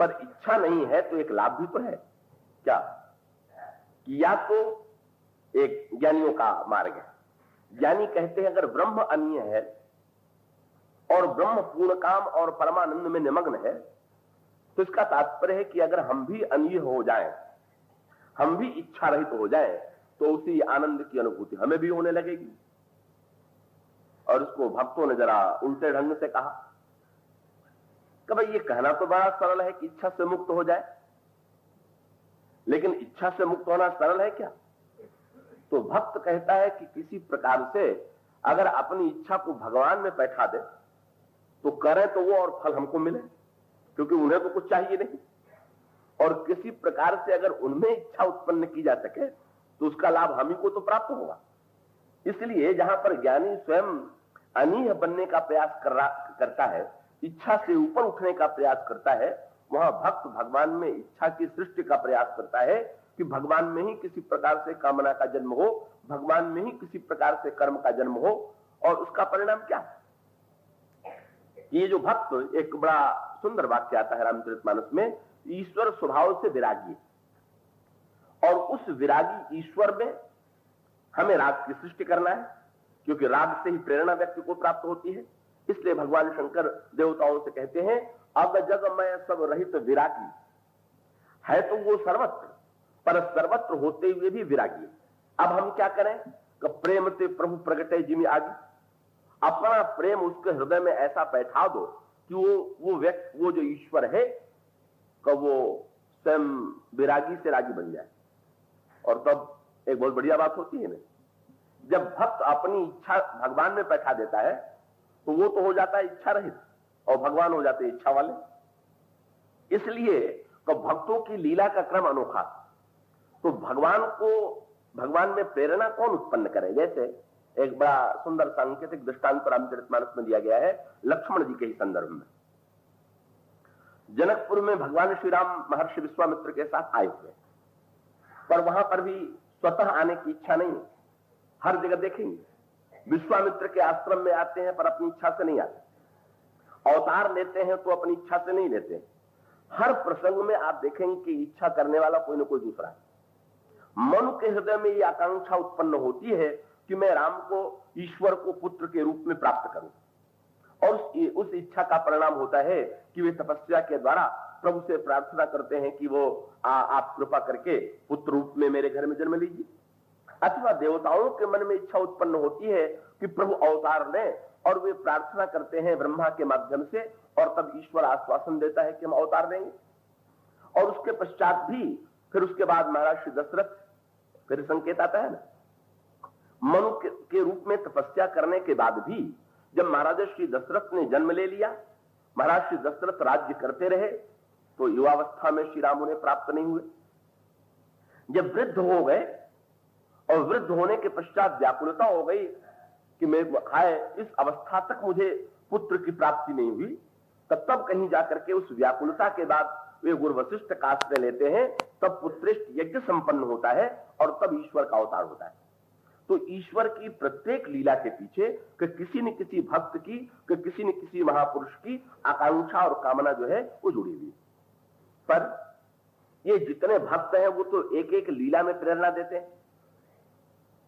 पर इच्छा नहीं है तो एक लाभ भी तो है क्या, कि या तो एक ज्ञानियों का मार्ग है। ज्ञानी कहते हैं अगर ब्रह्म अन्य है और ब्रह्म पूर्ण काम और परमानंद में निमग्न है, तो इसका तात्पर्य है कि अगर हम भी अन्य हो जाएं, हम भी इच्छा रहित हो जाएं, तो उसी आनंद की अनुभूति हमें भी होने लगेगी। और उसको भक्तों ने जरा उल्टे ढंग से कहा कि भाई ये कहना तो बड़ा सरल है कि इच्छा से मुक्त हो जाए, लेकिन इच्छा से मुक्त होना सरल है क्या? तो भक्त कहता है कि किसी प्रकार से अगर अपनी इच्छा को भगवान में बैठा दे तो करें तो वो और फल हमको मिले, क्योंकि उन्हें तो कुछ चाहिए नहीं। और किसी प्रकार से अगर उनमें इच्छा उत्पन्न की जा सके तो उसका लाभ हम ही को तो प्राप्त होगा। इसलिए जहां पर ज्ञानी स्वयं अनीह बनने का प्रयास करता है, इच्छा से ऊपर उठने का प्रयास करता है, वहां भक्त भगवान में इच्छा की सृष्टि का प्रयास करता है कि भगवान में ही किसी प्रकार से कामना का जन्म हो, भगवान में ही किसी प्रकार से कर्म का जन्म हो। और उसका परिणाम क्या है? ये जो भक्त, एक बड़ा सुंदर वाक्य आता है रामचरितमानस में, ईश्वर स्वभाव से विरागी, और उस विरागी ईश्वर में हमें राग की सृष्टि करना है, क्योंकि राग से ही प्रेरणा व्यक्ति को प्राप्त होती है। इसलिए भगवान शंकर देवताओं से कहते हैं अब जग मैं सब रहित विरागी, है तो वो सर्वत्र, पर सर्वत्र होते हुए भी विरागी। अब हम क्या करें कि प्रेम से प्रभु प्रगटे जिमी आगे, अपना प्रेम उसके हृदय में ऐसा बैठा दो कि वो जो ईश्वर है कि वो स्वयं विरागी से रागी बन जाए। और तब एक बहुत बढ़िया बात होती है ना, जब भक्त अपनी इच्छा भगवान में बैठा देता है तो वो तो हो जाता है इच्छा रहित और भगवान हो जाते हैं इच्छा वाले। इसलिए तो भक्तों की लीला का क्रम अनोखा। तो भगवान में प्रेरणा कौन उत्पन्न करे? जैसे एक बड़ा सुंदर सांकेतिक दृष्टांत रामचरितमानस में दिया गया है लक्ष्मण जी के ही संदर्भ में। जनकपुर में भगवान श्री राम महर्षि विश्वामित्र के साथ आए हुए, पर वहां पर भी स्वतः आने की इच्छा नहीं। हर जगह देखेंगे विश्वामित्र के आश्रम में आते हैं पर अपनी इच्छा से नहीं आते, अवतार लेते हैं तो अपनी इच्छा से नहीं लेते। हर प्रसंग में आप देखेंगे कि इच्छा करने वाला कोई ना कोई दूसरा है। मन के हृदय में यह आकांक्षा उत्पन्न होती है कि मैं राम को, ईश्वर को पुत्र के रूप में प्राप्त करूं, और उस इच्छा का परिणाम होता है कि वे तपस्या के द्वारा प्रभु से प्रार्थना करते हैं कि वो आप कृपा करके पुत्र रूप में मेरे घर में जन्म लीजिए। अथवा देवताओं के मन में इच्छा उत्पन्न होती है कि प्रभु अवतार लें, और वे प्रार्थना करते हैं ब्रह्मा के माध्यम से, और तब ईश्वर आश्वासन देता है कि हम अवतार लेंगे। और उसके पश्चात भी फिर उसके बाद महाराज श्री दशरथ, फिर संकेत आता है ना, मनु के रूप में तपस्या करने के बाद भी जब महाराज श्री दशरथ ने जन्म ले लिया, महाराज श्री दशरथ राज्य करते रहे, तो युवावस्था में श्री राम उन्हें प्राप्त नहीं हुए। जब वृद्ध हो गए और वृद्ध होने के पश्चात व्याकुलता हो गई कि मैं इस अवस्था तक मुझे पुत्र की प्राप्ति नहीं हुई, तब कहीं जाकर के उस व्याकुलता के बाद वे गुरु वशिष्ठ का आश्रय लेते हैं, तब पुत्रेष्ठ यज्ञ संपन्न होता है और तब ईश्वर का अवतार होता है। तो ईश्वर की प्रत्येक लीला के पीछे किसी न किसी भक्त की, किसी न किसी महापुरुष की आकांक्षा और कामना जो है वो जुड़ी हुई। पर ये जितने भक्त हैं वो तो एक एक लीला में प्रेरणा देते हैं,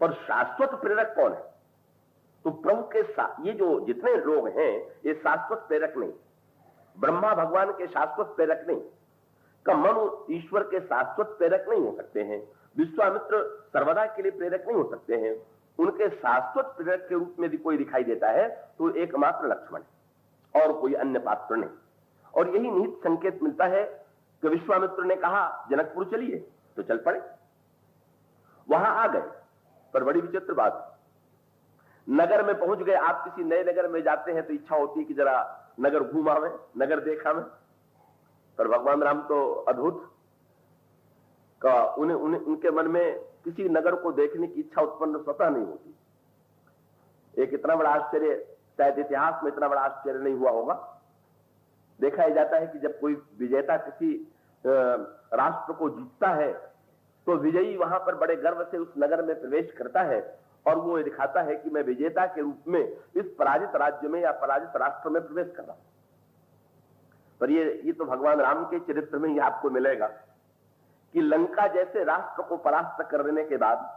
पर शाश्वत प्रेरक कौन है? तो प्रभु के ये जो जितने लोग हैं ये शाश्वत प्रेरक नहीं, ब्रह्मा भगवान के शाश्वत प्रेरक नहीं, का मनु ईश्वर के शाश्वत प्रेरक नहीं हो सकते हैं, विश्वामित्र सर्वदा के लिए प्रेरक नहीं हो सकते हैं। उनके शाश्वत प्रेरक के रूप में भी कोई दिखाई देता है तो एकमात्र लक्ष्मण है और कोई अन्य पात्र नहीं। और यही निहित संकेत मिलता है कि विश्वामित्र ने कहा जनकपुर चलिए, तो चल पड़े, वहां आ गए। पर बड़ी विचित्र बात, नगर में पहुंच गए। आप किसी नए नगर में जाते हैं तो इच्छा होती है कि जरा नगर घूमा में, नगर देखा में, पर भगवान राम तो अद्भुत का उनके मन में किसी नगर को देखने की इच्छा उत्पन्न स्वतः नहीं होती। एक इतना बड़ा आश्चर्य शायद इतिहास में इतना बड़ा आश्चर्य नहीं हुआ होगा। देखा जाता है कि जब कोई विजेता किसी राष्ट्र को जीतता है तो विजयी वहां पर बड़े गर्व से उस नगर में प्रवेश करता है और वो दिखाता है कि मैं विजेता के रूप में इस पराजित राज्य में या पराजित राष्ट्र में प्रवेश कर रहा हूं। पर ये तो भगवान राम के चरित्र में ही आपको मिलेगा कि लंका जैसे राष्ट्र को परास्त करने के बाद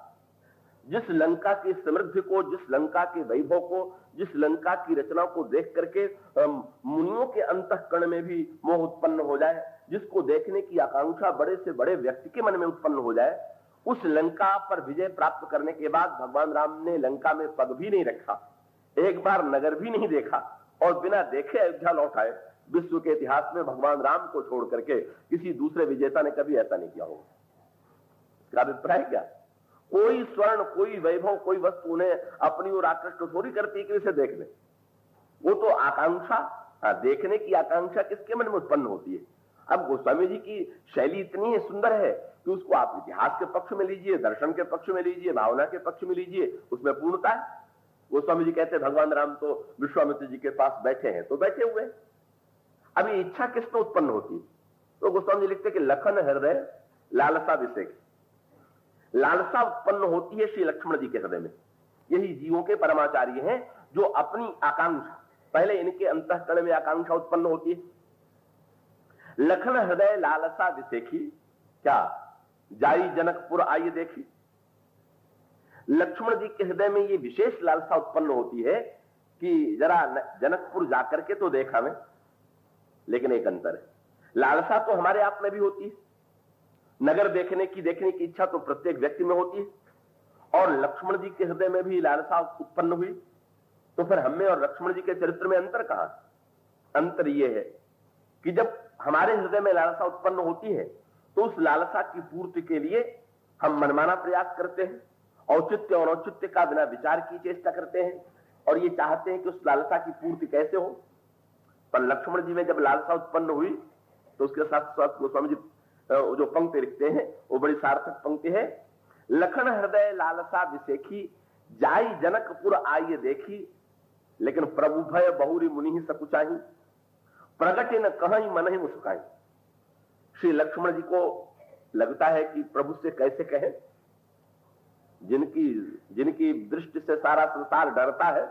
जिस लंका की समृद्धि को, जिस लंका के वैभव को, जिस लंका की रचना को देख करके मुनियों के अंतःकरण में भी मोह उत्पन्न हो जाए, जिसको देखने की आकांक्षा बड़े से बड़े व्यक्ति के मन में उत्पन्न हो जाए, उस लंका पर विजय प्राप्त करने के बाद भगवान राम ने लंका में पग भी नहीं रखा, एक बार नगर भी नहीं देखा और बिना देखे अयोध्या लौट आए। विश्व के इतिहास में भगवान राम को छोड़ करके किसी दूसरे विजेता ने कभी ऐसा नहीं किया होगा। इसका अभिप्राय क्या? कोई स्वर्ण, कोई वैभव, कोई वस्तु उन्हें अपनी ओर आकृष्ट थोड़ी करती कि इसे देख ले। वो तो आकांक्षा, देखने की आकांक्षा किसके मन में उत्पन्न होती है। अब गोस्वामी जी की शैली इतनी सुंदर है कि उसको आप इतिहास के पक्ष में लीजिए, दर्शन के पक्ष में लीजिए, भावना के पक्ष में लीजिए, उसमें पूर्णता है। गोस्वामी जी कहते हैं भगवान राम तो विश्वामित्र जी के पास बैठे हैं, तो बैठे हुए। अभी इच्छा किसमें उत्पन्न होती है? तो गोस्वामी जी लिखते कि लखन हृदय लालसा विषेक, लालसा उत्पन्न होती है श्री लक्ष्मण जी के हृदय में। यही जीवों के परमाचार्य हैं जो अपनी आकांक्षा, पहले इनके अंतःकरण में आकांक्षा उत्पन्न होती है। लखन हृदय लालसा विषेखी, क्या जाई जनकपुर आई देखी। लक्ष्मण जी के हृदय में ये विशेष लालसा उत्पन्न होती है कि जरा जनकपुर जाकर के तो देखा मैं। लेकिन एक अंतर है, लालसा तो हमारे आप में भी होती है, नगर देखने की इच्छा तो प्रत्येक व्यक्ति में होती है, और लक्ष्मण जी के हृदय में भी लालसा उत्पन्न हुई। तो फिर हमें और लक्ष्मण जी के चरित्र में अंतर कहां? अंतर यह है कि जब हमारे हृदय में लालसा उत्पन्न होती है तो उस लालसा की पूर्ति के लिए हम मनमाना प्रयास करते हैं, औचित्य और औचित्य का बिना विचार की चेष्टा करते हैं, और ये चाहते हैं कि उस लालसा की पूर्ति कैसे हो। पर लक्ष्मण जी में जब लालसा उत्पन्न हुई तो उसके साथ साथ गोस्वामी जी जो पंक्ति लिखते हैं वो बड़ी सार्थक पंक्ति है। लखन हृदय लालसा विषेखी, जाई जनकपुर आइए देखी, लेकिन प्रभु भय बहुरी मुनि ही सकुचाही, प्रगटे न कहीं मन ही मुस्काई। श्री लक्ष्मण जी को लगता है कि प्रभु से कैसे कहें, जिनकी दृष्टि से सारा संसार डरता है,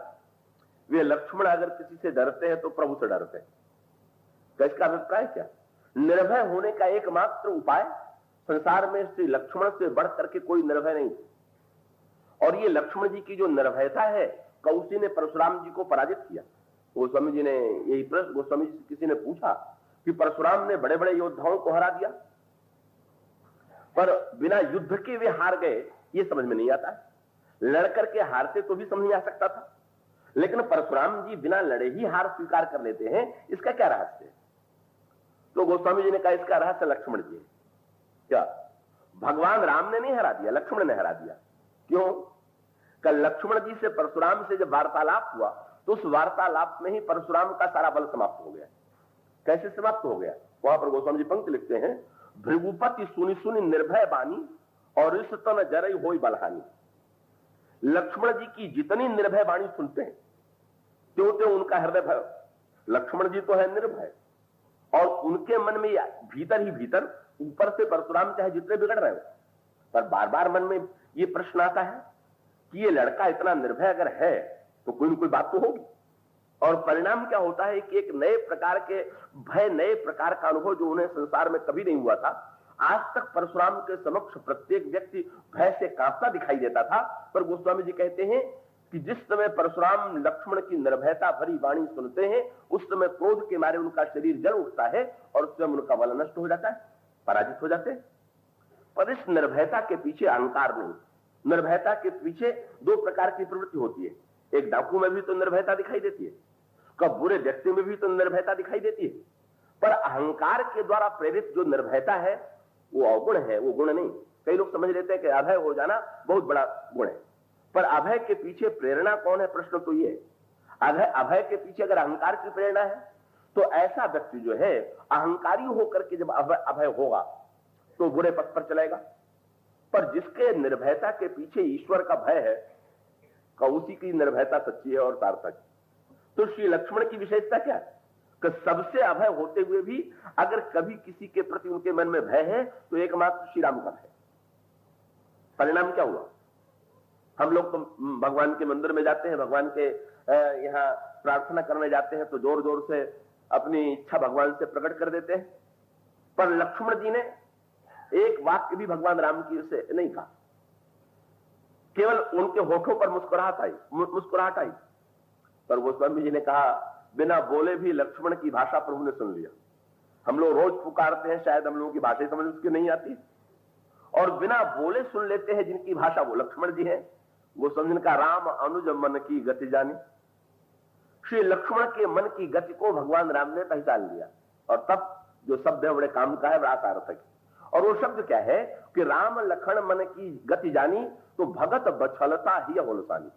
वे लक्ष्मण अगर किसी से डरते हैं तो प्रभु से डरते हैं। तो इसका अभिप्राय क्या? निर्भय होने का एकमात्र उपाय संसार में श्री लक्ष्मण से बढ़ करके कोई निर्भय नहीं। और ये लक्ष्मण जी की जो निर्भयता है, कौशी ने परशुराम जी को पराजित किया। गोस्वामी जी ने यही प्रश्न गोस्वामी जी से किसी ने पूछा कि परशुराम ने बड़े बड़े योद्धाओं को हरा दिया, पर बिना युद्ध के वे हार गए, ये समझ में नहीं आता। लड़कर के हारते तो भी समझ नहीं आ सकता था, लेकिन परशुराम जी बिना लड़े ही हार स्वीकार कर लेते हैं, इसका क्या रहस्य है? तो गोस्वामी जी ने कहा इसका रहस्य लक्ष्मण जी है। क्या? भगवान राम ने नहीं हरा दिया, लक्ष्मण ने हरा दिया। क्यों? कल लक्ष्मण जी से परशुराम से जब वार्तालाप हुआ तो उस वार्तालाप में ही परशुराम का सारा बल समाप्त हो गया। कैसे समाप्त हो गया? वहां पर गोस्वामी जी पंक्ति लिखते हैं, भृगुपति सुनि सुनि निर्भय बानी और इस तन जरई होई बलहानी। लक्ष्मण जी की जितनी निर्भय वाणी सुनते हैं त्यों त्यों उनका हृदय भय। लक्ष्मण जी तो है निर्भय, और उनके मन में भीतर ही भीतर, ऊपर से परशुराम चाहे जितने बिगड़ रहे हो, पर बार बार मन में ये प्रश्न आता है कि ये लड़का इतना निर्भय अगर है तो कोई न कोई बात तो होगी। और परिणाम क्या होता है कि एक नए प्रकार के भय, नए प्रकार का अनुभव जो उन्हें संसार में कभी नहीं हुआ था। आज तक परशुराम के समक्ष प्रत्येक व्यक्ति भय से कांपता दिखाई देता था, पर गोस्वामी जी कहते हैं कि जिस समय परशुराम लक्ष्मण की निर्भयता भरी वाणी सुनते हैं, उस समय क्रोध के मारे उनका शरीर जल उठता है और स्वयं उनका बल नष्ट हो जाता है, पराजित हो जाते हैं। पर इस निर्भयता के पीछे अहंकार नहीं, निर्भयता के पीछे दो प्रकार की प्रवृत्ति होती है। एक डाकू में भी तो निर्भयता दिखाई देती है, कब बुरे व्यक्ति में भी तो निर्भयता दिखाई देती है, पर अहंकार के द्वारा प्रेरित जो निर्भयता है वो अवगुण है, वो गुण नहीं। कई लोग समझ लेते हैं कि अभय हो जाना बहुत बड़ा गुण है, पर अभय के पीछे प्रेरणा कौन है? प्रश्न तो ये है। अभय के पीछे अगर अहंकार की प्रेरणा है तो ऐसा व्यक्ति जो है अहंकारी होकर के जब अभय होगा तो बुरे पथ पर चलेगा। पर जिसके निर्भयता के पीछे ईश्वर का भय है, का उसी की निर्भयता सच्ची है और सार्थक। तो श्री लक्ष्मण की विशेषता क्या है कि सबसे अभय होते हुए भी अगर कभी किसी के प्रति उनके मन में भय है तो एकमात्र श्री राम का भय। परिणाम क्या हुआ? हम लोग तो भगवान के मंदिर में जाते हैं, भगवान के यहाँ प्रार्थना करने जाते हैं तो जोर जोर से अपनी इच्छा भगवान से प्रकट कर देते हैं। पर लक्ष्मण जी ने एक वाक्य भी भगवान राम की से नहीं कहा, केवल उनके होठों पर मुस्कुराहट आई। पर गोस्वामी जी ने कहा, बिना बोले भी लक्ष्मण की भाषा प्रभु ने सुन लिया। हम लोग रोज पुकारते हैं, शायद हम लोगों की भाषा समझ उसकी नहीं आती, और बिना बोले सुन लेते हैं जिनकी भाषा, वो लक्ष्मण जी हैं। गोस्वामी जी का राम अनुज मन की गति जानी, श्री लक्ष्मण के मन की गति को भगवान राम ने पहचान लिया। और तब जो शब्द है बड़े काम का है, बड़ा सार्थक है। और वो शब्द क्या है कि राम लखन मन की गति जानी तो भगत बछलता ही होलसानी।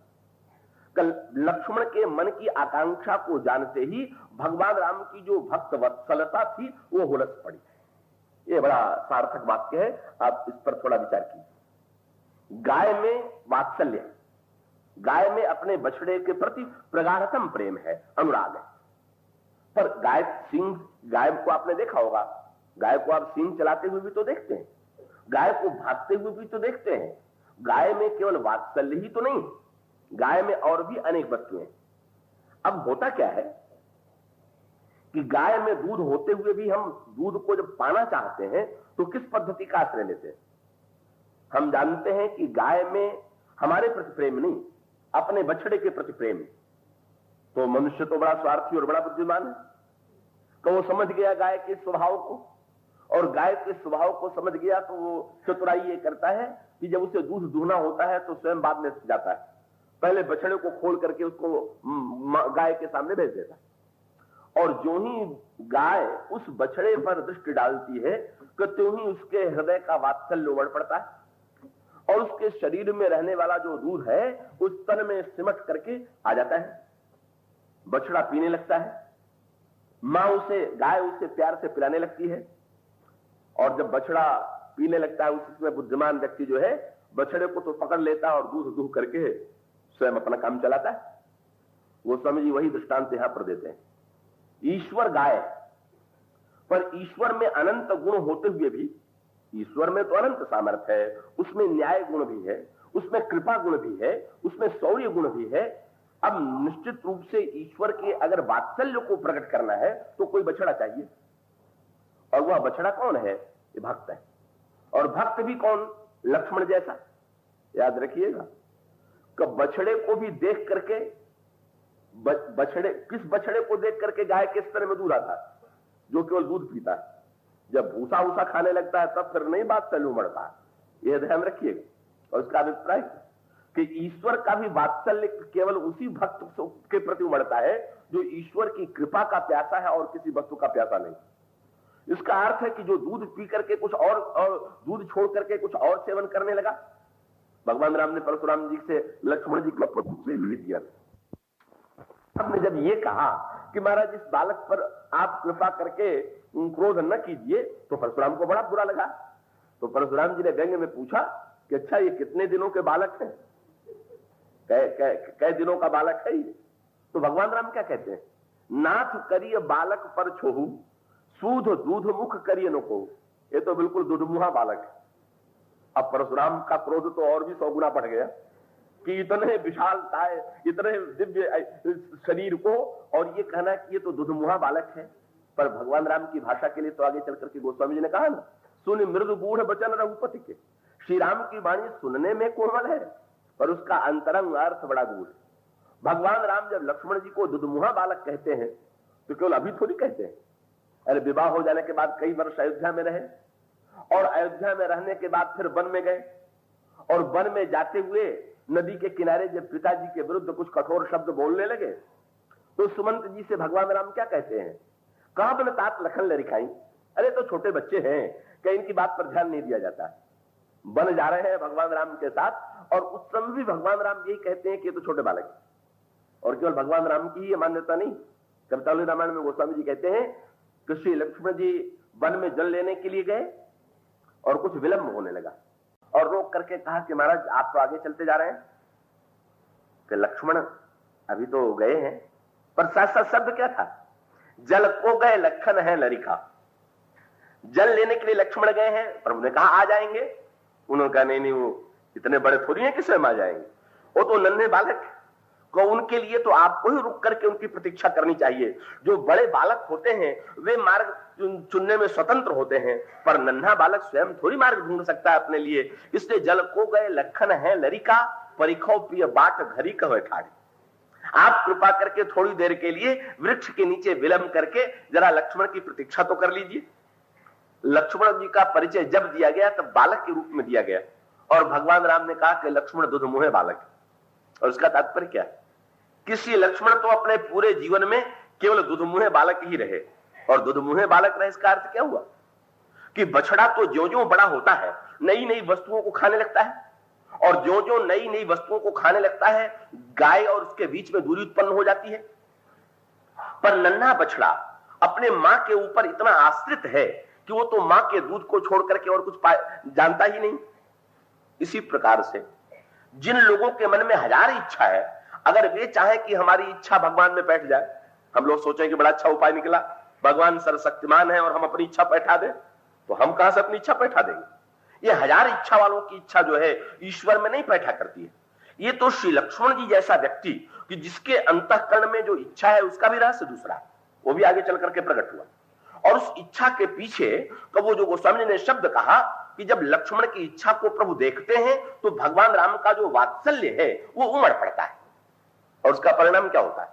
कल लक्ष्मण के मन की आकांक्षा को जानते ही भगवान राम की जो भक्त वत्सलता थी वो हुलस पड़ी। ये बड़ा सार्थक वाक्य है, आप इस पर थोड़ा विचार कीजिए। गाय में वात्सल्य, गाय में अपने बछड़े के प्रति प्रगाढ़तम प्रेम है, अनुराग है। पर गाय को आपने देखा होगा, गाय को आप सींग चलाते हुए भी तो देखते हैं, गाय को भागते हुए भी तो देखते हैं। गाय में केवल वात्सल्य ही तो नहीं, गाय में और भी अनेक वस्तुएं। अब होता क्या है कि गाय में दूध होते हुए भी हम दूध को जब पाना चाहते हैं तो किस पद्धति का आश्रय लेते हैं? हम जानते हैं कि गाय में हमारे प्रति प्रेम नहीं, अपने बछड़े के प्रति प्रेम। तो मनुष्य तो बड़ा स्वार्थी और बड़ा बुद्धिमान है, तो वो समझ गया गाय के स्वभाव को, और गाय के स्वभाव को समझ गया तो वो चतुराई ये करता है कि जब उसे दूध दूहना होता है तो स्वयं बाद में जाता है, पहले बछड़े को खोल करके उसको गाय के सामने भेज देता है। और जो ही गाय उस बछड़े पर दृष्टि डालती है कि त्यों ही उसके हृदय का वात्सल्य उमड़ पड़ता है, और उसके शरीर में रहने वाला जो दूध है उस तन में सिमट करके आ जाता है। बछड़ा पीने लगता है, गाय उसे प्यार से पिलाने लगती है, और जब बछड़ा पीने लगता है उसमें बुद्धिमान व्यक्ति जो है बछड़े को तो पकड़ लेता है और दूध दूह करके स्वयं अपना काम चलाता है। गोस्वामी जी वही दृष्टांत यहां पर देते हैं। ईश्वर गाय, पर ईश्वर में अनंत गुण होते हुए भी, ईश्वर में तो अनंत सामर्थ्य है, उसमें न्याय गुण भी है, उसमें कृपा गुण भी है, उसमें शौर्य गुण भी है। अब निश्चित रूप से ईश्वर के अगर वात्सल्य को प्रकट करना है तो कोई बछड़ा चाहिए, और वह बछड़ा कौन है? ये भक्त है। और भक्त भी कौन? लक्ष्मण जैसा। याद रखिएगा कि बछड़े को भी देख करके, किस बछड़े को देख करके गाय के स्तर में दूध आता है? जो केवल दूध पीता है। जब भूसा भूसा खाने लगता है तब फिर नहीं बात चलू बढ़ता है, यह ध्यान रखिएगा। और इसका अभिप्राय कि ईश्वर का भी वात्सल्य केवल उसी भक्त के प्रति उमड़ता है जो ईश्वर की कृपा का प्यासा है और किसी वस्तु का प्यासा नहीं। इसका अर्थ है कि जो दूध पी करके कुछ और दूध छोड़ करके कुछ और सेवन करने लगा। भगवान राम ने परशुराम जी से लक्ष्मण जी को ले दिया। हमने जब ये कहा कि महाराज इस बालक पर आप कृपा करके क्रोध न कीजिए, तो परशुराम को बड़ा बुरा लगा। तो परशुराम जी ने व्यंग्य में पूछा कि अच्छा ये कितने दिनों के बालक हैं? कै दिनों का बालक है ये? तो भगवान राम क्या कहते हैं? नाथ करिय बालक पर छोहू, सूध दूध मुख करिय न को। ये तो बिल्कुल दुधमुहा बालक है। अब परशुराम का क्रोध तो और भी 100 गुना बढ़ गया कि इतने विशालताए, इतने दिव्य शरीर को, और ये कहना कि ये तो दुधमुहा बालक है। पर भगवान राम की भाषा के लिए तो आगे चल करके गोस्वामी जी ने कहा ना, सुन मृदु गूढ़ वचन रघुपति के। श्री राम की वाणी सुनने में कोमल है पर उसका अंतरंग अर्थ बड़ा गूढ़। भगवान राम जब लक्ष्मण जी को दुधमुहा बालक कहते हैं तो केवल अभी थोड़ी कहते हैं। अरे विवाह हो जाने के बाद कई वर्ष अयोध्या में रहे, और अयोध्या में रहने के बाद फिर वन में गए, और वन में जाते हुए नदी के किनारे जब पिताजी के विरुद्ध कुछ कठोर शब्द बोलने लगे तो सुमंत जी से भगवान राम क्या कहते हैं? काबन तात लखन लरिखाई। अरे तो छोटे बच्चे हैं, क्या इनकी बात पर ध्यान नहीं दिया जाता? वन जा रहे हैं भगवान राम के साथ, और उस समय भी भगवान राम यही कहते हैं कि ये तो छोटे बालक है। और केवल भगवान राम की ही मान्यता नहीं, कवितावली रामायण में गोस्वामी जी कहते हैं कि श्री लक्ष्मण जी वन में जल लेने के लिए गए और कुछ विलंब होने लगा, और रोक करके कहा कि महाराज आप तो आगे चलते जा रहे हैं। कि लक्ष्मण अभी तो गए हैं, पर साथ साथ शब्द क्या था? जल को गए लखन है लरिका। जल लेने के लिए लक्ष्मण गए हैं, प्रभु ने कहा आ जाएंगे। उन्होंने कहा नहीं, वो इतने बड़े थोड़ी हैं कि स्वयं आ जाएंगे, वो तो नन्हे बालक, को उनके लिए तो आपको ही रुक करके उनकी प्रतीक्षा करनी चाहिए। जो बड़े बालक होते हैं वे मार्ग चुनने में स्वतंत्र होते हैं, पर नन्हा बालक स्वयं थोड़ी मार्ग ढूंढ सकता है अपने लिए। इसलिए जल को गए लखन है लरिका, परिखो प्रिय बाट घरी कहो ठाड़ी। आप कृपा करके थोड़ी देर के लिए वृक्ष के नीचे विलंब करके जरा लक्ष्मण की प्रतीक्षा तो कर लीजिए। लक्ष्मण जी का परिचय जब दिया गया तब बालक के रूप में दिया गया, और भगवान राम ने कहा कि लक्ष्मण दुध मुहे बालक। और उसका तात्पर्य क्या है? किसी लक्ष्मण तो अपने पूरे जीवन में केवल दुध मुहे बालक ही रहे, और दुध मुहे बालक रहे इसका अर्थ क्या हुआ कि बछड़ा तो ज्यों-ज्यों बड़ा होता है नई नई वस्तुओं को खाने लगता है, और ज्यों-ज्यों नई नई वस्तुओं को खाने लगता है गाय और उसके बीच में दूरी उत्पन्न हो जाती है। पर नन्हा बछड़ा अपने मां के ऊपर इतना आश्रित है कि वो तो मां के दूध को छोड़ करके और कुछ जानता ही नहीं। इसी प्रकार से जिन लोगों के मन में हजार इच्छा है, अगर वे चाहे कि हमारी इच्छा भगवान में बैठ जाए, हम लोग सोचें कि बड़ा अच्छा उपाय निकला, भगवान सर्वशक्तिमान है और हम अपनी इच्छा बैठा दें, तो हम कहां से अपनी इच्छा बैठा देंगे? ये हजार इच्छा वालों की इच्छा जो है ईश्वर में नहीं बैठा करती है। ये तो श्री लक्ष्मण जी जैसा व्यक्ति कि जिसके अंतःकरण में जो इच्छा है उसका भी रहस्य दूसरा है, वो भी आगे चल करके प्रकट हुआ। और उस इच्छा के पीछे तो वो जो गोस्वामी ने शब्द कहा कि जब लक्ष्मण की इच्छा को प्रभु देखते हैं तो भगवान राम का जो वात्सल्य है वो उमड़ पड़ता है। और उसका परिणाम क्या होता है?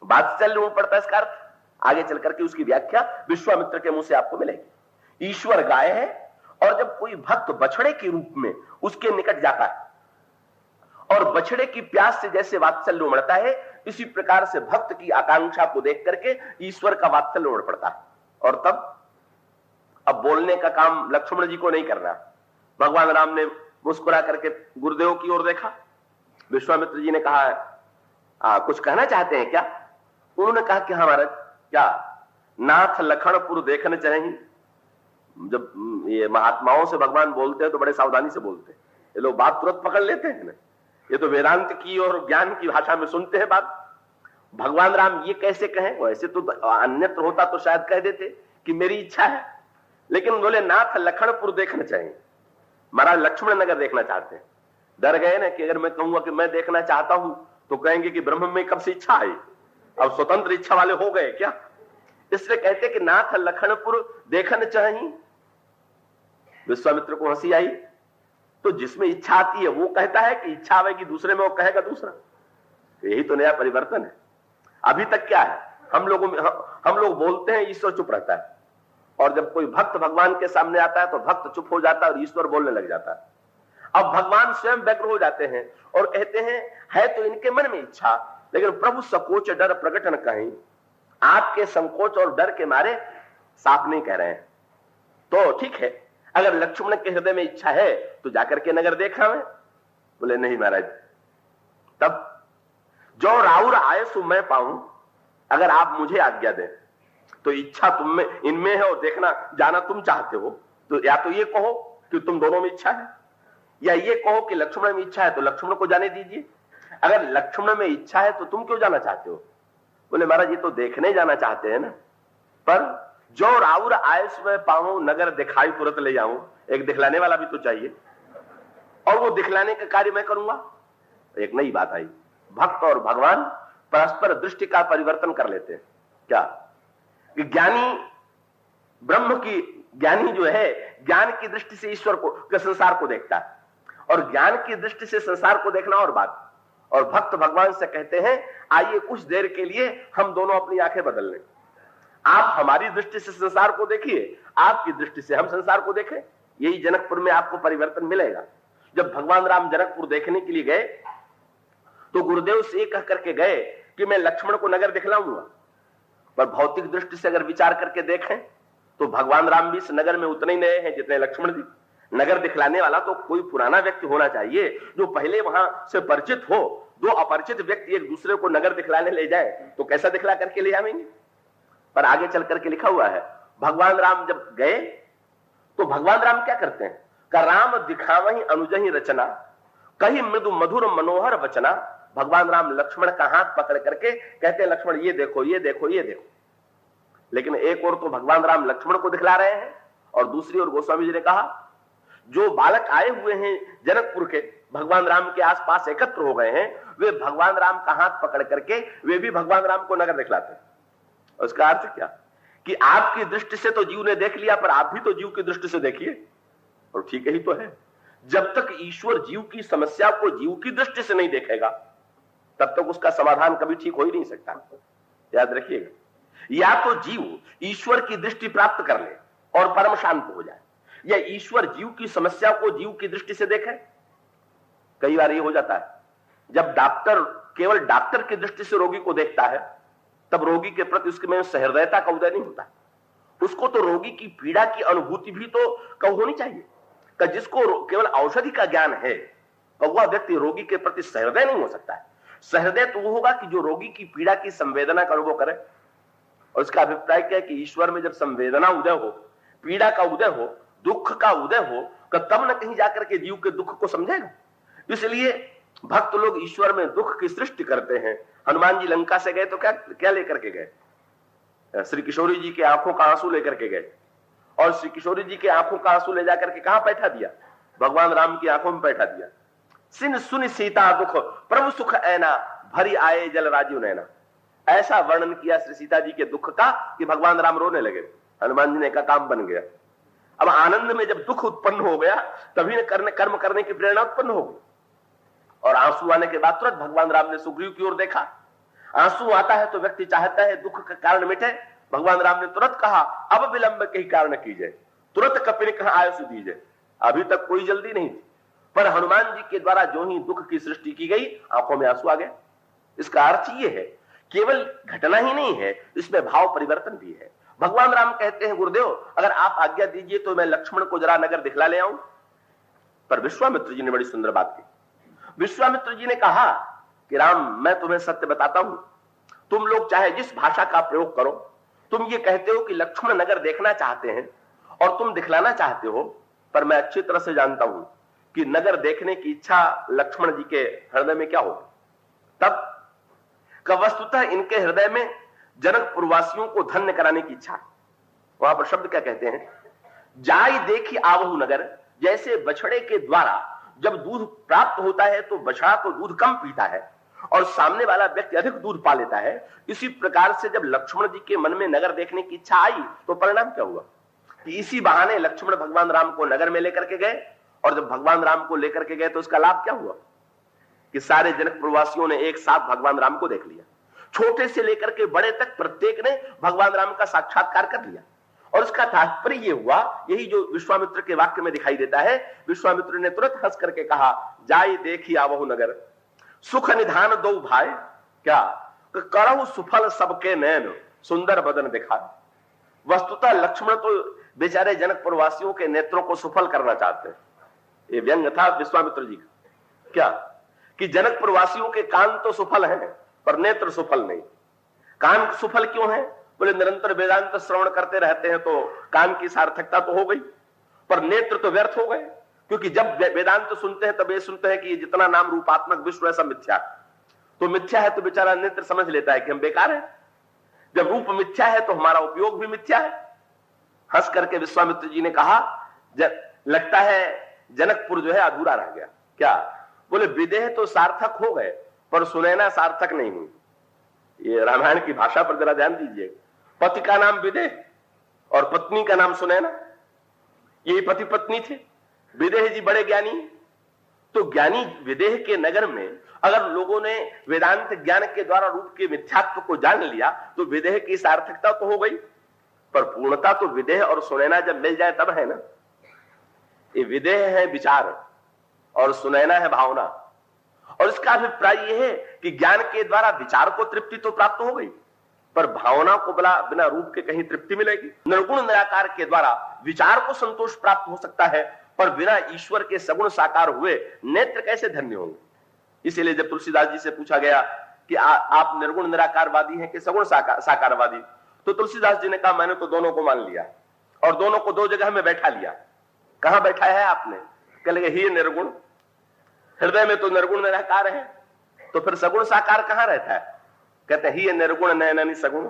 वात्सल्य उमड़ पड़ता है, इसका अर्थ आगे चल करके उसकी व्याख्या विश्वामित्र के मुंह से आपको मिलेगी। ईश्वर गाय है, और जब कोई भक्त बछड़े के रूप में उसके निकट जाता है, और बछड़े की प्यास से जैसे वात्सल्य उमड़ता है, इसी प्रकार से भक्त की आकांक्षा को देख करके ईश्वर का वात्सल्य उमड़ पड़ता है। और तब अब बोलने का काम लक्ष्मण जी को नहीं करना। भगवान राम ने मुस्कुरा करके गुरुदेव की ओर देखा। विश्वामित्र जी ने कहा कुछ कहना चाहते हैं क्या? उन्होंने कहा कि हाँ महाराज, क्या नाथ लखनपुर देखने चाहिए। जब ये महात्माओं से भगवान बोलते हैं तो बड़े सावधानी से बोलते हैं, ये लोग बात तुरंत पकड़ लेते हैं ना। ये तो वेदांत की और ज्ञान की भाषा में सुनते हैं बात। भगवान राम ये कैसे कहें? वैसे तो अन्यत्र होता तो शायद कह देते कि मेरी इच्छा है, लेकिन बोले नाथ लखनपुर देखना चाहिए। महाराज लक्ष्मण नगर देखना चाहते हैं। डर गए ना कि अगर मैं कहूंगा कि मैं देखना चाहता हूं तो कहेंगे कि ब्रह्म में कब से इच्छा आई, अब स्वतंत्र इच्छा वाले हो गए क्या? इसलिए कहते कि नाथ लखनपुर देखना चाहिए। विश्वामित्र को हंसी आई। तो जिसमें इच्छा आती है वो कहता है कि इच्छा आवेगी दूसरे में, वो कहेगा दूसरा। यही तो नया परिवर्तन है। अभी तक क्या है, हम लोग बोलते हैं, ईश्वर चुप रहता है, और जब कोई भक्त भगवान के सामने आता है तो भक्त चुप हो जाता है और ईश्वर बोलने लग जाता है। अब भगवान स्वयं व्यग्र हो जाते हैं और कहते हैं है तो इनके मन में इच्छा, लेकिन प्रभु संकोच डर प्रकट न कहें। आपके संकोच और डर के मारे साफ नहीं कह रहे हैं। तो ठीक है, अगर लक्ष्मण के हृदय में इच्छा है तो जाकर के नगर देखा मैं। बोले नहीं महाराज, तब जो राउर आए सो मैं पाऊं, अगर आप मुझे आज्ञा दें तो इच्छा तुम में इनमें है और देखना जाना तुम चाहते हो, तो या तो ये कहो कि तुम दोनों में इच्छा है, या ये कहो कि लक्ष्मण में इच्छा है तो लक्ष्मण को जाने दीजिए। अगर लक्ष्मण में इच्छा है तो तुम क्यों जाना चाहते हो? बोले महाराज ये तो देखने जाना चाहते हैं ना, पर जो राउर आयस में पाऊं नगर दिखाई तुरंत ले जाऊं। एक दिखलाने वाला भी तो चाहिए, और वो दिखलाने का कार्य मैं करूंगा। एक नई बात आई, भक्त और भगवान परस्पर दृष्टि का परिवर्तन कर लेते हैं। क्या कि ज्ञानी जो है ज्ञान की दृष्टि से ईश्वर को संसार को देखता है, और ज्ञान की दृष्टि से संसार को देखना और बात। और भक्त भगवान से कहते हैं आइए कुछ देर के लिए हम दोनों अपनी आंखें बदल लें। आप हमारी दृष्टि से संसार को देखिए, आपकी दृष्टि से हम संसार को देखें। यही जनकपुर में आपको परिवर्तन मिलेगा। जब भगवान राम जनकपुर देखने के लिए गए तो गुरुदेव से कह करके गए कि मैं लक्ष्मण को नगर दिखलाऊंगा, पर भौतिक दृष्टि से अगर विचार करके देखें तो भगवान राम भी इस नगर में उतने ही नए हैं जितने लक्ष्मण जी। नगर दिखलाने वाला तो कोई पुराना व्यक्ति होना चाहिए जो पहले वहां से परिचित हो। दो अपरिचित व्यक्ति एक दूसरे को नगर दिखलाने ले जाए तो कैसा दिखला करके ले आवेंगे? पर आगे चल करके लिखा हुआ है भगवान राम जब गए तो भगवान राम क्या करते हैं? का राम दिखावही अनुजही रचना, कहीं मृदु मधुर मनोहर वचना। भगवान राम लक्ष्मण का हाथ पकड़ करके कहते हैं लक्ष्मण ये देखो ये देखो ये देखो। लेकिन एक ओर तो भगवान राम लक्ष्मण को दिखला रहे हैं, और दूसरी ओर गोस्वामी जी ने कहा जो बालक आए हुए हैं जनकपुर के, भगवान राम के आसपास एकत्र हो गए हैं, वे भगवान राम का हाथ पकड़ करके वे भी भगवान राम को नगर दिखलाते हैं। उसका अर्थ क्या कि आपकी दृष्टि से तो जीव ने देख लिया, पर आप भी तो जीव की दृष्टि से देखिए, और ठीक ही तो है। जब तक ईश्वर जीव की समस्या को जीव की दृष्टि से नहीं देखेगा, तब तक उसका समाधान कभी ठीक हो ही नहीं सकता। याद रखिएगा, या तो जीव ईश्वर की दृष्टि प्राप्त कर ले और परम शांत हो जाए, या ईश्वर जीव की समस्या को जीव की दृष्टि से देखे। कई बार ये हो जाता है, जब डॉक्टर केवल डॉक्टर की दृष्टि से रोगी को देखता है, तब रोगी के प्रति उसमें सहृदयता का उदय नहीं होता। उसको तो रोगी की पीड़ा की अनुभूति भी तो होनी चाहिए। कि जिसको केवल औषधि का ज्ञान है, वह व्यक्ति रोगी के प्रति सहृदय नहीं हो सकता है। सहृदय तो वो होगा कि जो रोगी की पीड़ा की संवेदना का अनुभव करे। और इसका अभिप्राय क्या है कि ईश्वर में जब संवेदना उदय हो, पीड़ा का उदय हो, दुख का उदय हो, तब न कहीं जाकर के जीव के दुख को समझेगा। इसलिए भक्त लोग ईश्वर में दुख की सृष्टि करते हैं। हनुमान जी लंका से गए तो क्या लेकर के गए? श्री किशोरी जी के आंखों का आंसू लेकर के गए, और श्री किशोरी जी के आंखों का आंसू ले जाकर के कहां बैठा दिया? भगवान राम की आंखों में बैठा दिया। सिन सुन सीता दुख प्रभु सुख ऐना, भरी आए जल राजीव नैना। ऐसा वर्णन किया श्री सीता जी के दुख का कि भगवान राम रोने लगे। हनुमान जी ने कहा काम बन गया। अब आनंद में जब दुख उत्पन्न हो गया, तभी कर्म करने की प्रेरणा उत्पन्न हो गई। और आंसू आने के बाद तुरंत भगवान राम ने सुग्रीव की ओर देखा। आंसू आता है तो व्यक्ति चाहता है दुख का कारण मिटे। भगवान राम ने तुरंत कहा अब विलंब के ही कारण कीजिए, तुरंत कपिल कहा आयुष दीजिए। अभी तक कोई जल्दी नहीं थी, पर हनुमान जी के द्वारा जो ही दुख की सृष्टि की गई, आंखों में आंसू आ गए। इसका अर्थ यह है केवल घटना ही नहीं है, इसमें भाव परिवर्तन भी है। भगवान राम कहते हैं गुरुदेव अगर आप आज्ञा दीजिए तो मैं लक्ष्मण को जरा नगर दिखला ले आऊं। पर विश्वामित्र जी ने बड़ी सुंदर बात की। विश्वामित्र जी ने कहा कि राम मैं तुम्हें सत्य बताता हूं, तुम लोग चाहे जिस भाषा का प्रयोग करो, तुम ये कहते हो कि लक्ष्मण नगर देखना चाहते हैं और तुम दिखलाना चाहते हो, पर मैं अच्छी तरह से जानता हूं कि नगर देखने की इच्छा लक्ष्मण जी के हृदय में क्या होगी। तब वस्तुतः इनके हृदय में जनकपुरवासियों को धन्य कराने की इच्छा। वहां पर शब्द क्या कहते हैं? जाई देखी आवहु नगर। जैसे बछड़े के द्वारा जब दूध प्राप्त होता है तो बछड़ा तो दूध कम पीता है और सामने वाला व्यक्ति अधिक दूध पा लेता है, इसी प्रकार से जब लक्ष्मण जी के मन में नगर देखने की इच्छा आई तो परिणाम क्या हुआ कि इसी बहाने लक्ष्मण भगवान राम को नगर में लेकर के गए। और जब भगवान राम को लेकर के गए तो उसका लाभ क्या हुआ कि सारे जनकपुरवासियों ने एक साथ भगवान राम को देख लिया। छोटे से लेकर के बड़े तक प्रत्येक ने भगवान राम का साक्षात्कार कर लिया। और इसका तात्पर्य यह हुआ, यही जो विश्वामित्र के वाक्य में दिखाई देता है। विश्वामित्र ने तुरंत हंस करके कहा जाई देखी आवहु नगर, सुख निधान दो भाई। क्या करहु सुफल सबके नैन, सुंदर बदन दिखा। वस्तुतः लक्ष्मण तो बेचारे जनकपुरवासियों के नेत्रों को सुफल करना चाहते हैं। ये व्यंग था विश्वामित्र जी का। क्या कि जनकपुरवासियों के कान तो सुफल हैं पर नेत्र सुफल नहीं। कान सुफल क्यों है? बोले निरंतर वेदांत श्रवण करते रहते हैं तो कान की सार्थकता तो हो गई, पर नेत्र तो व्यर्थ हो गए। क्योंकि जब वेदांत सुनते हैं तब ये सुनते हैं कि ये जितना नाम रूपात्मक विश्व है सब मिथ्या। तो मिथ्या है तो बेचारा नेत्र समझ लेता है कि हम बेकार हैं। जब रूप मिथ्या है तो हमारा उपयोग भी मिथ्या है। हंस करके विश्वामित्र जी ने कहा लगता है जनकपुर जो है अधूरा रह गया। क्या? बोले विदेह तो सार्थक हो गए पर सुनैना सार्थक नहीं हुई। ये रामायण की भाषा पर जरा ध्यान दीजिए। पति का नाम विदेह और पत्नी का नाम सुनैना, यही पति पत्नी थे। विदेह जी बड़े ज्ञानी, तो ज्ञानी विदेह के नगर में अगर लोगों ने वेदांत ज्ञान के द्वारा रूप के मिथ्यात्व को जान लिया तो विदेह की सार्थकता तो हो गई, पर पूर्णता तो विदेह और सुनैना जब मिल जाए तब है ना। ये विदेह है विचार और सुनैना है भावना। और इसका अभिप्राय यह है कि ज्ञान के द्वारा विचार को तृप्ति तो प्राप्त हो गई, पर भावना को बिना रूप के कहीं तृप्ति मिलेगी? निर्गुण निराकार के द्वारा विचार को संतोष प्राप्त हो सकता है, पर बिना ईश्वर के सगुण साकार हुए नेत्र कैसे धन्य होंगे? इसीलिए जब तुलसीदास जी से पूछा गया कि आप निर्गुण निराकारवादी हैं कि सगुण साकारवादी, तो तुलसीदास जी ने कहा मैंने तो दोनों को मान लिया और दोनों को दो जगह में बैठा लिया। कहां बैठा है आपने? कह लगे ही निर्गुण, हृदय में तो निर्गुण निराकार है, तो फिर सगुण साकार कहां रहता है? कहते ही निर्गुण नयननि सगुण।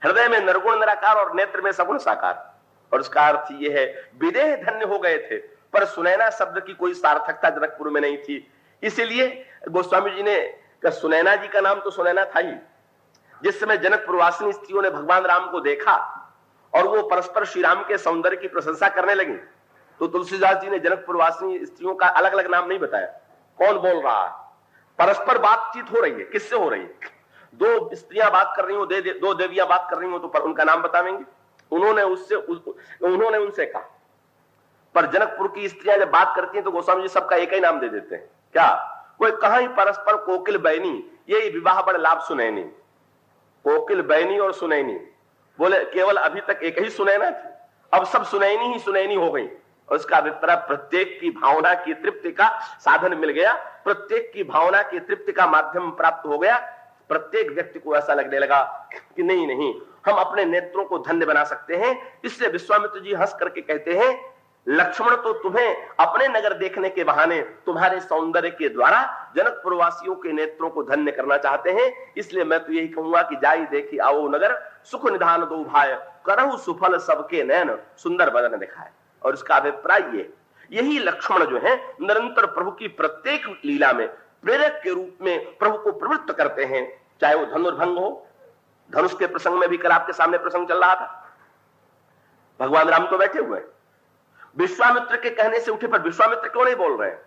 हृदय में निर्गुण निराकार और नेत्र में सगुण साकार। और उसका अर्थ यह है विदेह धन्य हो गए थे पर सुनैना शब्द की कोई सार्थकता जनकपुर में नहीं थी। इसीलिए गोस्वामी जी ने सुनैना जी का नाम तो सुनैना था ही। जिस समय जनकपुरवासिनी स्त्रियों ने भगवान राम को देखा और वो परस्पर श्री राम के सौंदर्य की प्रशंसा करने लगी, तो तुलसीदास जी ने जनकपुरवासिनी स्त्रियों का अलग अलग नाम नहीं बताया। कौन बोल रहा है, परस्पर बातचीत हो रही है, किससे हो रही है? दो स्त्रियां बात कर रही हो, दो देवियां बात कर रही हो, तो पर उनका नाम बतावेंगे? उन्होंने उनसे कहा। पर जनकपुर की स्त्रियां जब बात करती हैं तो गोस्वामी जी सबका एक ही नाम दे देते हैं। क्या? कोई कहां परस्पर कोकिल बैनी, ये विवाह बड़ लाभ सुनैनी। कोकिल बैनी और सुनैनी, बोले केवल अभी तक एक ही सुनैना थी, अब सब सुनैनी ही सुनैनी हो गई। और इसका अभिप्राय प्रत्येक की भावना की तृप्ति का साधन मिल गया, प्रत्येक की भावना की तृप्ति का माध्यम प्राप्त हो गया। प्रत्येक व्यक्ति को ऐसा लगने लगा कि नहीं नहीं, हम अपने नेत्रों को धन्य बना सकते हैं। इसलिए विश्वामित्र जी हंस करके कहते हैं, लक्ष्मण तो तुम्हें अपने नगर देखने के बहाने तुम्हारे सौंदर्य के द्वारा जनकपुरवासियों के नेत्रों को धन्य करना चाहते हैं। इसलिए मैं तो यही कहूंगा कि जाई देखी आओ नगर, सुख निधान दो भाई, करहु सुफल सबके नैन, सुंदर बदन दिखाए। और इसका अभिप्राय ये, यही लक्ष्मण जो है निरंतर प्रभु की प्रत्येक लीला में प्रेरक के रूप में प्रभु को प्रवृत्त करते हैं। चाहे वो धनुर्भंग हो, धनुष के प्रसंग में भी कल आपके सामने प्रसंग चल रहा था। भगवान राम तो बैठे हुए हैं, विश्वामित्र के कहने से उठे, पर विश्वामित्र क्यों नहीं बोल रहे हैं?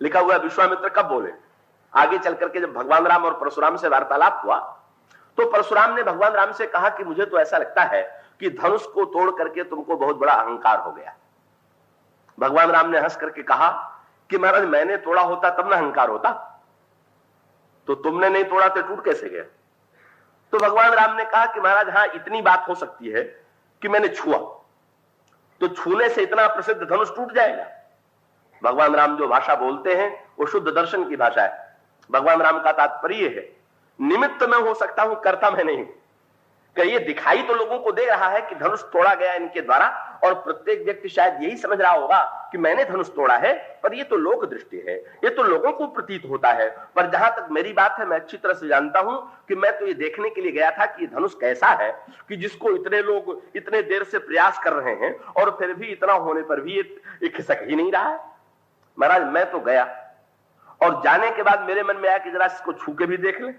लिखा हुआ है विश्वामित्र कब बोले? आगे चल करके जब भगवान राम और परशुराम से वार्तालाप हुआ तो परशुराम ने भगवान राम से कहा कि मुझे तो ऐसा लगता है कि धनुष को तोड़ करके तुमको बहुत बड़ा अहंकार हो गया। भगवान राम ने हंस करके कहा कि महाराज मैंने तोड़ा होता तब ना अहंकार होता, तो तुमने नहीं तोड़ा तो टूट कैसे गया? तो भगवान राम ने कहा कि महाराज हां, इतनी बात हो सकती है कि मैंने छुआ, तो छूने से इतना प्रसिद्ध धनुष टूट जाएगा? भगवान राम जो भाषा बोलते हैं वो शुद्ध दर्शन की भाषा है। भगवान राम का तात्पर्य है, निमित्त मैं हो सकता हूं, कर्ता मैं नहीं। कि ये दिखाई तो लोगों को दे रहा है कि धनुष तोड़ा गया इनके द्वारा, और प्रत्येक व्यक्ति शायद यही समझ रहा होगा कि मैंने धनुष तोड़ा है, पर ये तो लोक दृष्टि है, ये तो लोगों को प्रतीत होता है। पर जहां तक मेरी बात है, मैं अच्छी तरह से जानता हूं कि मैं तो ये देखने के लिए गया था कि धनुष कैसा है कि जिसको इतने लोग इतने देर से प्रयास कर रहे हैं और फिर भी इतना होने पर भी ये खिसक ही नहीं रहा है। महाराज मैं तो गया और जाने के बाद मेरे मन में आया कि जरा इसको छू के भी देख ले,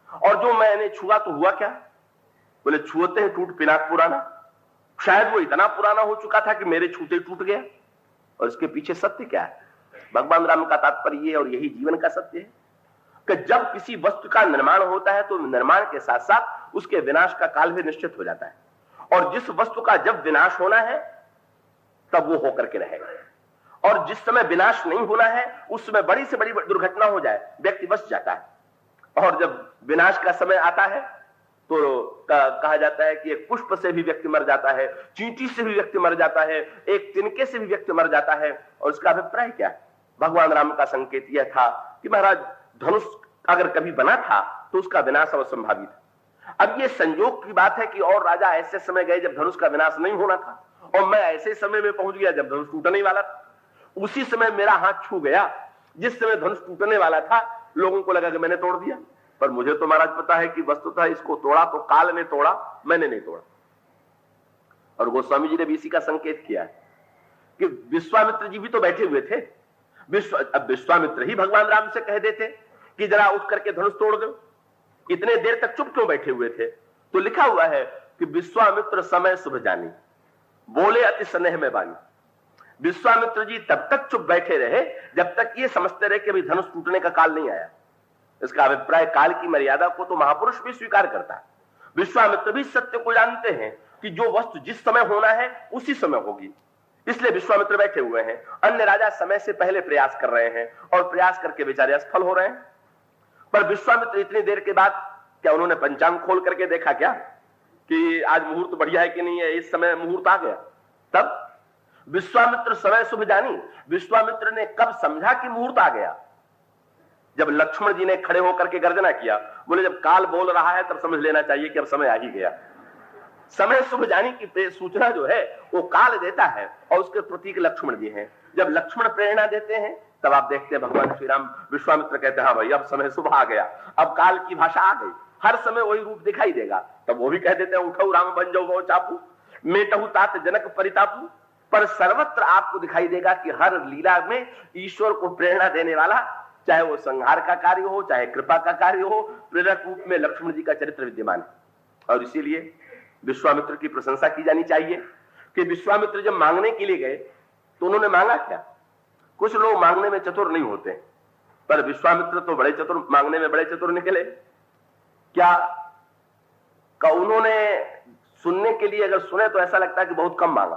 और जो मैंने छुआ तो हुआ क्या? बोले छुअते हैं टूट पिनाक पुराना। शायद वो इतना पुराना हो चुका था कि मेरे छूते टूट गया। और इसके पीछे सत्य क्या है? भगवान राम का तात्पर्य और यही जीवन का सत्य है कि जब किसी वस्तु का निर्माण होता है तो निर्माण के साथ साथ उसके विनाश का काल भी निश्चित हो जाता है। और जिस वस्तु का जब विनाश होना है तब वो होकर के रहेगा, और जिस समय विनाश नहीं होना है उस समय बड़ी से बड़ी दुर्घटना हो जाए, व्यक्ति बच जाता है। और जब विनाश का समय आता है तो कहा जाता है कि एक पुष्प से भी व्यक्ति मर जाता है, चींटी से भी व्यक्ति मर जाता है, एक तिनके से भी व्यक्ति मर जाता है। और इसका अभिप्राय क्या है? भगवान राम का संकेत यह था कि महाराज धनुष अगर कभी बना था तो उसका विनाश अवसंभावी था। अब ये संयोग की बात है कि और राजा ऐसे समय गए जब धनुष का विनाश नहीं होना था, और मैं ऐसे समय में पहुंच गया जब धनुष टूटने वाला था। उसी समय मेरा हाथ छू गया जिस समय धनुष टूटने वाला था। लोगों को लगा कि मैंने तोड़ दिया, पर मुझे तो महाराज पता है कि वस्तुतः इसको तोड़ा तो काल ने तोड़ा, मैंने नहीं तोड़ा। और गोस्वामी जी ने भी इसी का संकेत किया है कि विश्वामित्र जी भी तो बैठे हुए थे। अब विश्वामित्र ही भगवान राम से कह देते कि जरा उठ करके धनुष तोड़ दो, इतने देर तक चुप क्यों बैठे हुए थे? तो लिखा हुआ है कि विश्वामित्र समय शुभ जानी, बोले अति स्नेह में बानी। विश्वामित्र जी तब तक चुप बैठे रहे जब तक ये समझते रहे कि अभी धनुष टूटने का काल नहीं आया। इसका अभिप्राय काल की मर्यादा को तो महापुरुष भी स्वीकार करता है। विश्वामित्र भी सत्य को जानते हैं कि जो वस्तु जिस समय होना है उसी समय होगी। इसलिए विश्वामित्र बैठे हुए हैं। अन्य राजा समय से पहले प्रयास कर रहे हैं और प्रयास करके बेचारे असफल हो रहे हैं। पर विश्वामित्र इतनी देर के बाद क्या उन्होंने पंचांग खोल करके देखा क्या कि आज मुहूर्त बढ़िया है कि नहीं है, इस समय मुहूर्त आ गया? तब विश्वामित्र समय शुभ जानी। विश्वामित्र ने कब समझा कि मुहूर्त आ गया? जब लक्ष्मण जी ने खड़े होकर के गर्जना किया, बोले जब काल बोल रहा है तब समझ लेना चाहिए कि अब समय आ ही गया। समय शुभ जानी की सूचना जो है वो काल देता है और उसके प्रतीक लक्ष्मण जी हैं। जब लक्ष्मण प्रेरणा देते हैं तब आप देखते हैं भगवान श्री राम, विश्वामित्र कहते हैं हाँ भाई अब समय शुभ आ गया, अब काल की भाषा आ गई, हर समय वही रूप दिखाई देगा। तब वो भी कह देते हैं उठो राम बन जाओ वो चापू, मेटहु तात जनक परितापू। पर सर्वत्र आपको दिखाई देगा कि हर लीला में ईश्वर को प्रेरणा देने वाला, चाहे वो संहार का कार्य हो, चाहे कृपा का कार्य हो, प्रेरक रूप में लक्ष्मण जी का चरित्र विद्यमान है। और इसीलिए विश्वामित्र की प्रशंसा की जानी चाहिए कि विश्वामित्र जब मांगने के लिए गए तो उन्होंने मांगा क्या? कुछ लोग मांगने में चतुर नहीं होते, पर विश्वामित्र तो बड़े चतुर, मांगने में बड़े चतुर निकले। क्या का उन्होंने सुनने के लिए, अगर सुने तो ऐसा लगता है कि बहुत कम मांगा,